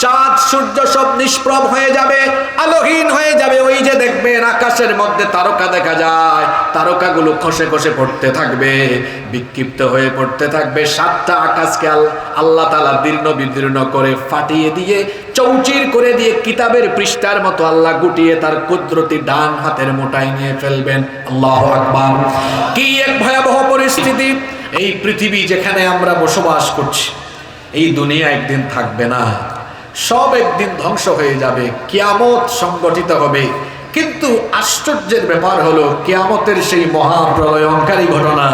চাঁদ সূর্য সব নিষ্প্রভ হয়ে যাবে, আলোহীন হয়ে যাবে। ওই যে দেখবেন আকাশের মধ্যে তারকা দেখা যায়, তারকাগুলো খসে খসে পড়তে থাকবে, বিক্ষিপ্ত হয়ে পড়তে থাকবে। সাতটা আকাশকে আল্লাহ তাআলা দীর্ণ বিদীর্ণ করে ফাটিয়ে দিয়ে, চৌচির করে দিয়ে কিতাবের পৃষ্ঠার মতো আল্লাহ গুটিয়ে তার কুদরতি ডান হাতের মুঠায় নিয়ে ফেলবেন। আল্লাহু আকবার! কি এক ভয়াবহ পরিস্থিতি! এই পৃথিবী যেখানে আমরা বসবাস করছি, এই দুনিয়া একদিন থাকবে না, সব একদিন ধ্বংস হয়ে যাবে, কিয়ামত সংগঠিত হবে। কিন্তু আশ্চর্যের ব্যাপার হলো, কিয়ামতের সেই মহাপ্রলয়ঙ্কারী ঘটনা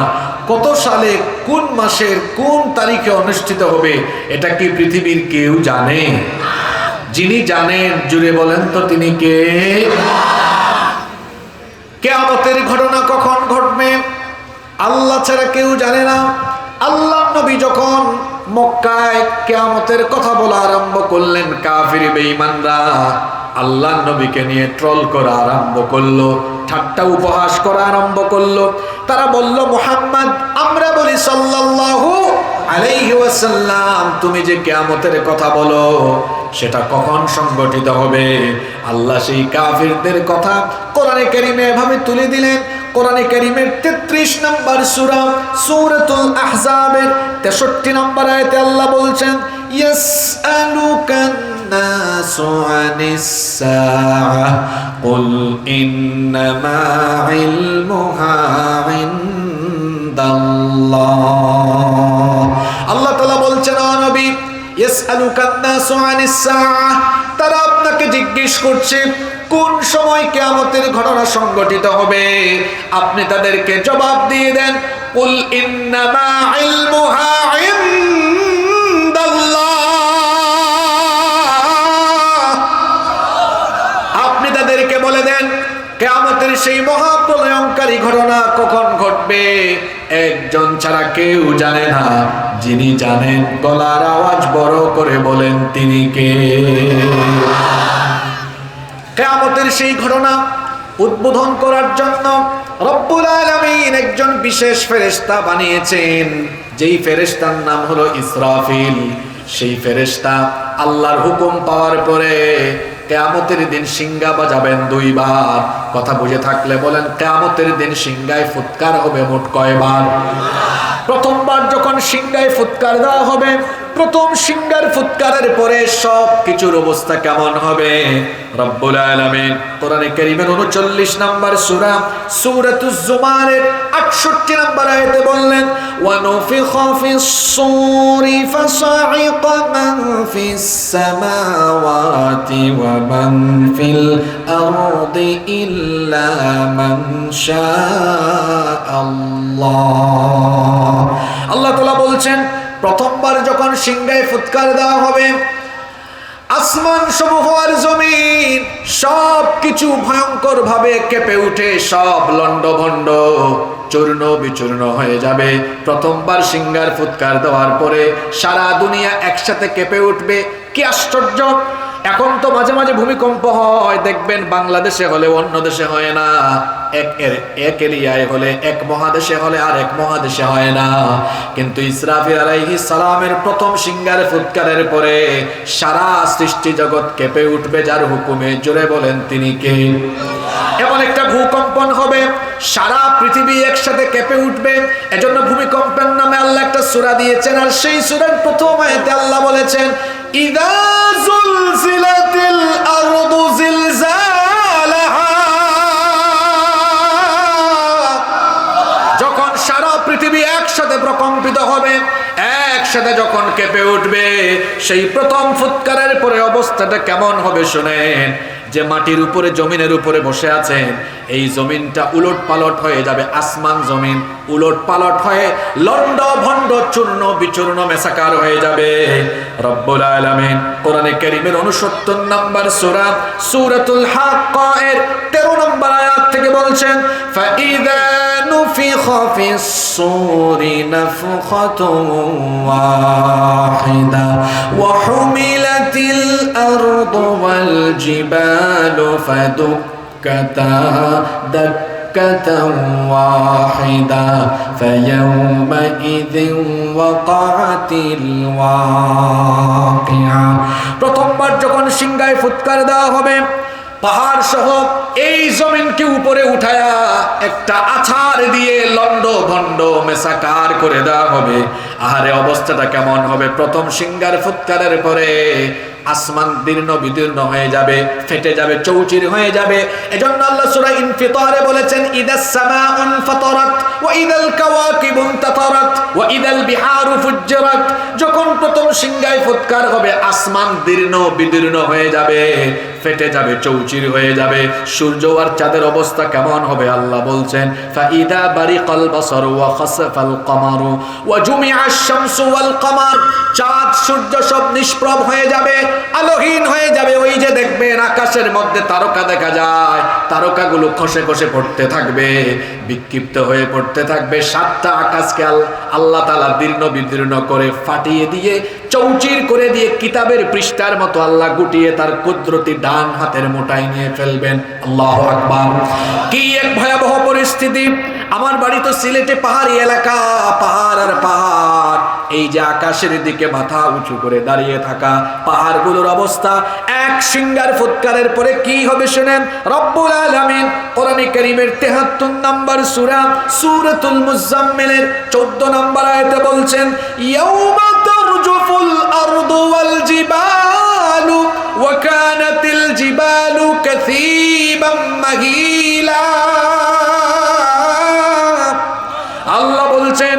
কত সালে, কোন মাসের কোন তারিখে অনুষ্ঠিত হবে, এটা কি পৃথিবীর কেউ জানে? যিনি জানেন জুড়ে বলেন তো তিনি কে? কিয়ামতের ঘটনা কখন ঘটবে আল্লাহ ছাড়া কেউ জানে না। আল্লাহ নবী যখন মক্কায় কিয়ামতের কথা বলা আরম্ভ করলেন, কাফির বেঈমানরা আল্লাহ নবীকে নিয়ে ট্রল করা আরম্ভ করলো, ঠাট্টা উপহাস করা আরম্ভ করলো। তারা বলল, মুহাম্মদ, আমরা বলি সাল্লাল্লাহু আলাইহি ওয়াসাল্লাম, তুমি যে কিয়ামতের কথা বলো সেটা কখন সংগঠিত হবে? আল্লাহ সেই কাফিরদের কথা কোরআনে কারীমে এভাবে তুলে দিলেন। কোরআনে কারীমের 33 নম্বর সূরা, সূরাতুল আহজাবের 63 নম্বর আয়াতে আল্লাহ বলছেন, ইয়াসআলুকান নাসু আনিস সাআহ কুল ইন্নামা ইলমুহা ইনদাল্লাহ। আল্লাহ তাআলা বলছেন, ও নবী, ইয়াসআলুকান নাসু আনিস সাআহ, তারা আপনাকে জিজ্ঞেস করছে কোন সময় কিয়ামতের ঘটনা সংগঠিত হবে। আপনি তাদেরকে জবাব দিয়ে দেন, কুল ইন্নামা ইলমুহা ইনদাল্লাহ। আপনি তাদেরকে বলে দেন, কিয়ামতের সেই মহাপ্রলয়ঙ্কারী ঘটনা কখন ঘটবে একজন ছাড়া কেউ জানে না। যিনি জানেন, গলার আওয়াজ বড় করে বলেন তিনি কে? কিয়ামতের সেই ঘটনা উদ্বোধন করার জন্য রব্বুল আলামিন একজন বিশেষ ফেরেশতা বানিয়েছেন, যেই ফেরেশতার নাম হলো ইসরাফিল। সেই ফেরেশতা আল্লাহর হুকুম পাওয়ার পরে কিয়ামতের দিন সিংহা বাজাবেন 2 বার। কথা বুঝে থাকলে বলেন, কিয়ামতের দিন সিংহায় ফুৎকার হবে মোট কয়বার? প্রথমবার যখন সিংহায় ফুৎকার দেওয়া হবে, প্রথম সিংহার ফুৎকারের পরে সব কিছুর অবস্থা কেমন হবে? রব্বুল আলামিন কোরআনে কারীমের 39 নম্বর সূরা, সূরাতুজ জুমারের 68 নম্বর আয়াতে বললেন, ওয়া নুফিখা ফিস সূরি ফাসাইকা মান ফিস সামাওয়াতি ওয়া মান ফিল আরদি ইল্লা মান শাআল্লাহ। আল্লাহ তাআলা বলছেন, প্রথমবার যখন সিংহায় ফুৎকার দেওয়া হবে, আসমান সমূহ আর জমিন সব কিছু ভয়ঙ্কর ভাবে কেঁপে উঠে, সব লন্ডভন্ড চূর্ণ বিচূর্ণ হয়ে যাবে। প্রথমবার সিংহার ফুৎকার দেওয়ার পরে সারা দুনিয়া একসাথে কেঁপে উঠবে। কি আশ্চর্য! এখন তো মাঝে মাঝে ভূমিকম্প হয়, দেখবেন বাংলাদেশে হলে অন্য দেশে হয় না, এক এরিয়ায় হলে, এক মহাদেশে হলে আর এক মহাদেশে হয় না। কিন্তু ইসরাফিল আলাইহিস সালামের প্রথম সিংহার ফুৎকারের পরে সারা সৃষ্টি জগৎ কেঁপে উঠবে যার হুকুমে। জোরে বলেন তিনি কে? এমন একটা ভূকম্পন হবে, সারা পৃথিবী একসাথে কেঁপে উঠবে। এজন্য ভূমিকম্পের নামে আল্লাহ একটা সূরা দিয়েছেন, আর সেই সূরার প্রথম আয়াতে আল্লাহ বলেছেন, ইযা যুলজিলাতিল আরদু জিলজালাহা। যখন সারা পৃথিবী একসাথে প্রকম্পিত হবে, একসাথে যখন কেঁপে উঠবে, সেই প্রথম ফুৎকারের পরে অবস্থাটা কেমন হবে শুনেন। যে মাটির উপরে, জমিনের উপরে বসে আছেন, এই জমিনটা উলট পালট হয়ে যাবে। আসমান জমিন উলট পালট হয়ে লন্ড ভন্ড চূর্ণ বিচূর্ণ মেসাকার হয়ে যাবে। রব্বুল আলামিন কোরআনে কারীমের 69 নম্বর সূরা, সূরাতুল হাক্কা এর 13 নম্বর আয়াত থেকে বলছেন, ফাইযা নুফিখা ফিস সূরি নাফখাতুন ওয়াহিদা ওয়া হুমিলাতিল আরদু ওয়াল জিবালু ফাদুক্কাতা দাক্কাতান دكة واحدة فيومئذ وقعت الواقعة প্রথমবার যখন সিংহায় ফুৎকার দেওয়া হবে পাহাড় সহ এই জমিনকে উপরে উঠায়া একটা আছাড় দিয়ে লন্ড ভন্ড মেসাকার করে দেওয়া হবে। আহারে অবস্থাটা কেমন হবে! প্রথম সিংহার ফুৎকারের পরে আসমান দীর্ণ বিদীর্ণ হয়ে যাবে, ফেটে যাবে, চৌচির হয়ে যাবে। এজন্য আল্লাহ সূরা ইনফিতারে বলেছেন ইদাস সামাউন ফাতারাত ওয়া ইদাল কাওয়াকিবু ইনতাতারাত ওয়া ইদাল বিহারু ফুজ্জিরাত। যখন প্রথম সিংহায় ফুৎকার হবে আসমান দীর্ণ বিদীর্ণ হয়ে যাবে, ফেটে যাবে, চৌচির হয়ে যাবে। সূর্য আর চাঁদের অবস্থা কেমন হবে আল্লাহ বলছেন ফাইদা বারিকাল বাসার ওয়া খাসাফাল কমারু ওয়া জুমিআশ শামসু ওয়াল কমার। চাঁদ সূর্য সব নিষ্প্রভ হয়ে যাবে, আলোহীন হয়ে যাবে। ওই যে দেখবেন আকাশের মধ্যে তারকা দেখা যায়, তারকাগুলো খসে খসে পড়তে থাকবে, বিক্ষিপ্ত হয়ে পড়তে থাকবে। সাতটা আকাশকে আল্লাহ তাআলা দীর্ণ বিদীর্ণ করে ফাটিয়ে দিয়ে চৌচির করে দিয়ে কিতাবের পৃষ্ঠার মতো আল্লাহ গুটিয়ে তার কুদরতি ডান হাতের মুঠায় নিয়ে ফেলবেন। আল্লাহু আকবার! কি এক ভয়াবহ পরিস্থিতি! আমার বাড়ি তো সিলেটে পাহাড়ি এলাকা, পাহাড় আর পাহাড়। এই যে আকাশের দিকে মাথা উঁচু করে দাঁড়িয়ে থাকা পাহাড়গুলোর অবস্থা এক সিংহার ফুৎকারের পরে কি হবে শুনেন। রব্বুল আলামিন কোরআনে কারীমের ৭৩ নম্বর সূরা সূরাতুল মুজাম্মিলের ১৪ নম্বর আয়াতে বলছেন ইয়াউমা তারজুফুল আরদু ওয়াল জিবালু ওয়া কানাতিল জিবালু কাসীবাম মাহিলা। আল্লাহ বলছেন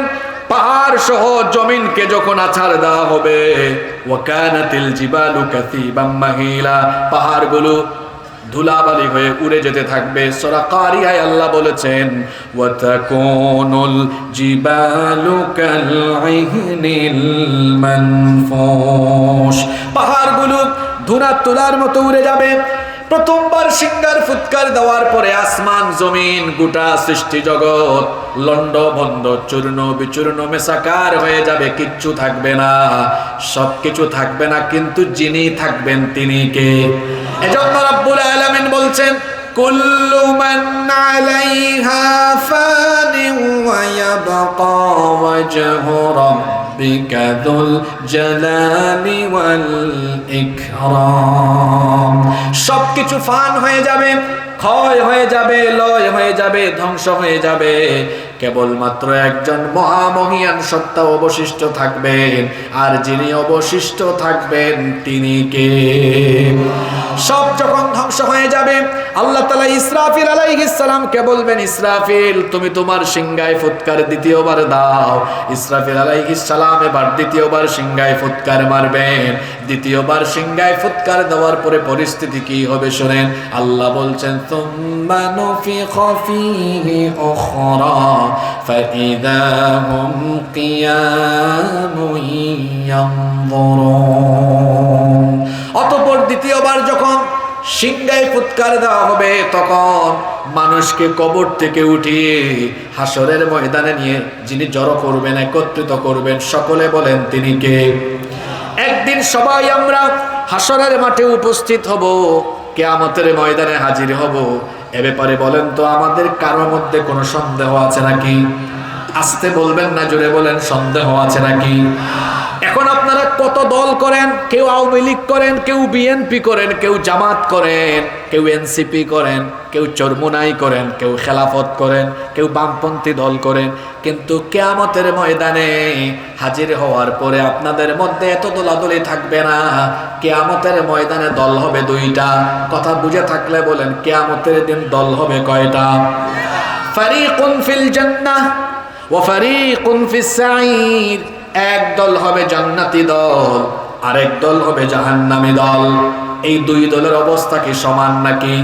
পাহাড় সহ জমিনকে যখন আছাড় দেওয়া হবে ওয়া কানাতিল জিবালু কাসীবাম মাহিলা, পাহাড়গুলো ধুলাবালি হয়ে উড়ে যেতে থাকবে। সূরা কারিয়ায় আল্লাহ বলেছেন ওয়া তাকুনুল জিবালু কাল ইহনিল মানফুশ, পাহাড়গুলো ধুলা তুলার মতো উড়ে যাবে। প্রথমবার সিংহার ফুৎকার দেওয়ার পরে আসমান জমিন গোটা সৃষ্টি জগৎ লন্ড ভন্ড চূর্ণ বিচূর্ণ মেসাকার হয়ে যাবে, কিচ্ছু থাকবে না, সবকিছু থাকবে না, কিন্তু যিনি থাকবেন তিনি কে? এজন্য রব্বুল আলামিন বলছেন কুল্লু মান আলাইহা ফানি ওয়া ইয়াবকা ওয়াজহু রাব্বিকা যুল জালালি ওয়াল ইকরাম। সবকিছু ফান হয়ে যাবে, ক্ষয় হয়ে যাবে, লয় হয়ে যাবে, ধ্বংস হয়ে যাবে। কেবলমাত্র একজন মহামহিয়ান সত্তা অবশিষ্ট থাকবেন, আর যিনি অবশিষ্ট থাকবেন তিনি কে? সব যখন ধ্বংস হয়ে যাবে আল্লাহ তাআলা ইসরাফিল আলাইহিস সালামকে বলবেন ইসরাফিল তুমি তোমার সিংহায় ফুৎকার দ্বিতীয়বার দাও। ইসরাফিল আলাইহিস সালাম এবার দ্বিতীয়বার সিংহায় ফুৎকার মারবেন। দ্বিতীয়বার সিংহায় ফুৎকার দেওয়ার পরে পরিস্থিতি কি হবে শুনেন। আল্লাহ বলছেন সুম্মা নুফিখা ফীহি উখরা ফাইযা হুম কিয়ামুন ইয়ানযুরুন। অতঃপর দ্বিতীয়বার যখন সিংহায় ফুৎকার দেওয়া হবে তখন মানুষকে কবর থেকে উঠিয়ে হাসরের ময়দানে নিয়ে যিনি জড়ো করবেন, একত্রিত করবেন, সকলে বলেন তিনি কে? একদিন সবাই আমরা হাসরের মাঠে উপস্থিত হব, কিয়ামতের ময়দানে হাজির হব। এ ব্যাপারে বলেন তো আমাদের কারোর মধ্যে কোনো সন্দেহ আছে নাকি? আস্তে বলবেন না, জোরে বলেন, সন্দেহ আছে নাকি? এখন আপনারা কত দল করেন, কেউ আওয়ামী লীগ করেন, কেউ বিএনপি করেন, কেউ জামাত করেন, কেউ এনসিপি করেন, কেউ চরমুনাই করেন, কেউ খেলাফত করেন, কেউ বামপন্থী দল করেন, কিন্তু কিয়ামতের ময়দানে হাজির হওয়ার পরে আপনাদের মধ্যে এত দলাদলি থাকবে না। কিয়ামতের ময়দানে দল হবে দুইটা। কথা বুঝে থাকলে বলেন কিয়ামতের দিন দল হবে কয়টা? ফারিকুন ফিল জান্নাহ ওয়া ফারিকুন ফিস সাঈর। এক দল হবে জান্নাতি দল, আরেক দল হবে জাহান্নামী দল। এই দুই দলের অবস্থা কি সমান নাকি?